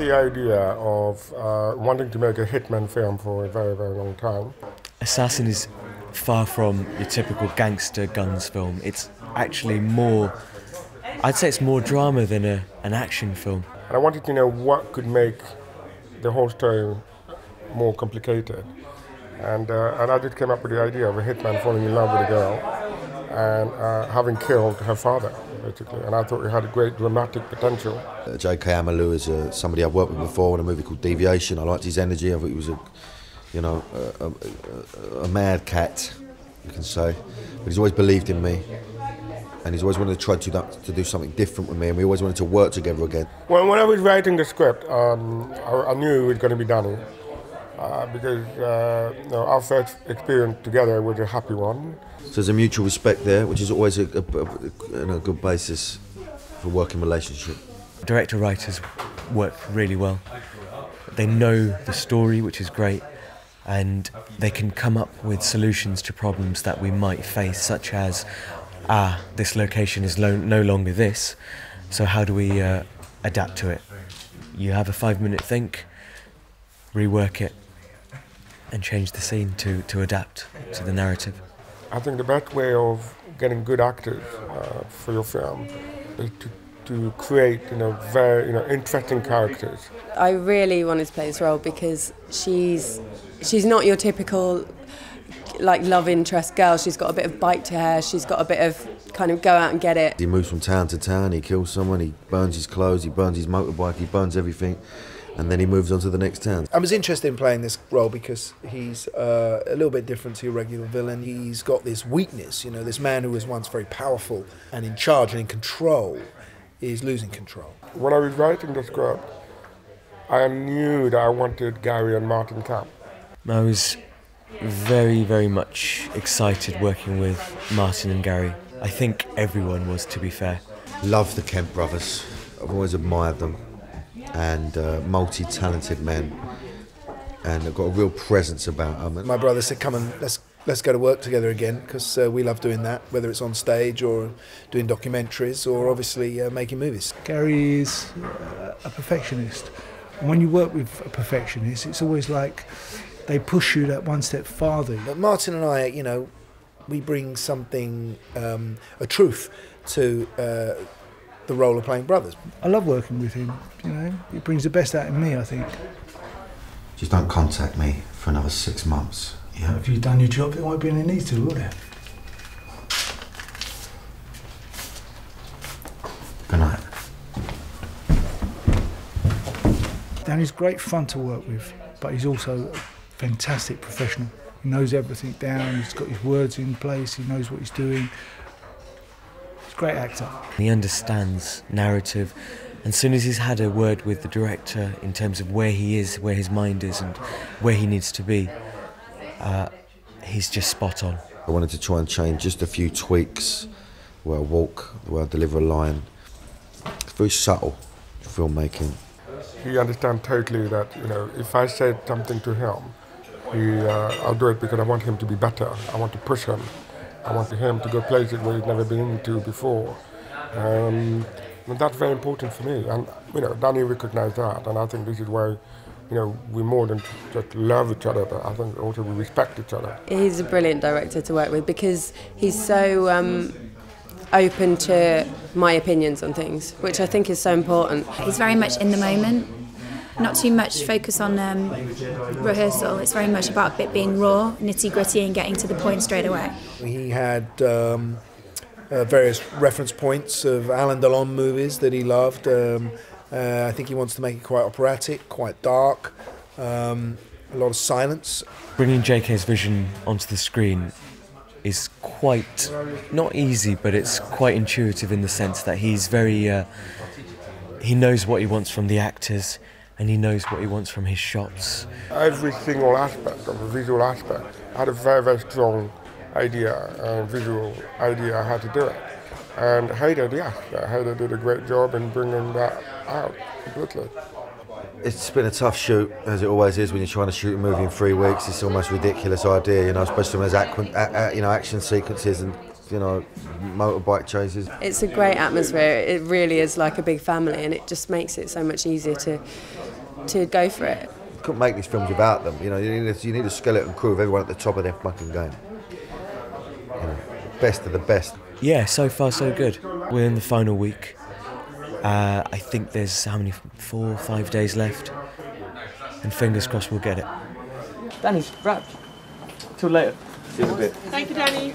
the idea of wanting to make a hitman film for a very, very long time. Assassin is far from your typical gangster guns film. It's actually more, I'd say it's more drama than an action film. And I wanted to know what could make the whole story more complicated. And I just came up with the idea of a hitman falling in love with a girl and having killed her father, basically. And I thought it had a great dramatic potential. J.K. Amalou is somebody I've worked with before in a movie called Deviation. I liked his energy. I thought he was a mad cat, you can say. But he's always believed in me. And he's always wanted to try to do something different with me, and we always wanted to work together again. Well, when I was writing the script, I knew it was going to be Danny, because our first experience together was a happy one. So there's a mutual respect there, which is always a good basis for a working relationship. Director-writers work really well. They know the story, which is great, and they can come up with solutions to problems that we might face, such as this location is no longer this, so how do we adapt to it? You have a 5-minute think, rework it, and change the scene to adapt to the narrative. I think the best way of getting good actors for your film is to create very interesting characters. I really wanted to play this role because she's not your typical love interest girl. She's got a bit of bite to her, she's got a bit of kind of go out and get it. He moves from town to town, he kills someone, he burns his clothes, he burns his motorbike, he burns everything, and then he moves on to the next town. I was interested in playing this role because he's a little bit different to your regular villain. He's got this weakness, this man who was once very powerful and in charge and in control is losing control. When I was writing the script, I knew that I wanted Gary and Martin Kemp. I was very, very much excited working with Martin and Gary. I think everyone was, to be fair. Love the Kemp brothers. I've always admired them. And multi-talented men. And they've got a real presence about them. My brother said, come on, let's go to work together again, because we love doing that, whether it's on stage or doing documentaries or obviously making movies. Gary is a perfectionist. And when you work with a perfectionist, it's always like they push you that one step farther. But Martin and I, we bring something, a truth to the role of playing brothers. I love working with him, It brings the best out in me, I think. Just don't contact me for another 6 months. Yeah. If you've done your job, there won't be any need to, will there? Good night. Danny's great fun to work with, but he's also a fantastic professional. He knows everything down, he's got his words in place, he knows what he's doing. He's a great actor. He understands narrative, and as soon as he's had a word with the director in terms of where he is, where his mind is, and where he needs to be, he's just spot on. I wanted to try and change just a few tweaks, the way I walk, the way I deliver a line. It's very subtle, filmmaking. He understands totally that, if I said something to him, I'll do it because I want him to be better. I want to push him. I want him to go places where he's never been to before. And that's very important for me. And, Danny recognized that, and I think this is why, we more than just love each other, but I think also we respect each other. He's a brilliant director to work with because he's so open to my opinions on things, which I think is so important. He's very much in the moment, not too much focus on rehearsal. It's very much about it being raw, nitty-gritty and getting to the point straight away. He had various reference points of Alain Delon movies that he loved. I think he wants to make it quite operatic, quite dark, a lot of silence. Bringing JK's vision onto the screen is quite, not easy, but it's quite intuitive in the sense that he's very, he knows what he wants from the actors and he knows what he wants from his shots. Every single aspect of the visual aspect had a very, very strong idea, visual idea how to do it. And Haider did a great job in bringing that out completely. It's been a tough shoot, as it always is when you're trying to shoot a movie in 3 weeks. It's almost a ridiculous idea, especially when there's action sequences and you know, motorbike chases. It's a great atmosphere. It really is like a big family, and it just makes it so much easier to go for it. You couldn't make these films without them. You know, you need a skeleton crew of everyone at the top of their fucking game. You know, best of the best. Yeah, so far so good. We're in the final week. I think there's how many, 4 or 5 days left, and fingers crossed we'll get it. Danny, wrap. Till later. See you in a bit. Thank you, Danny.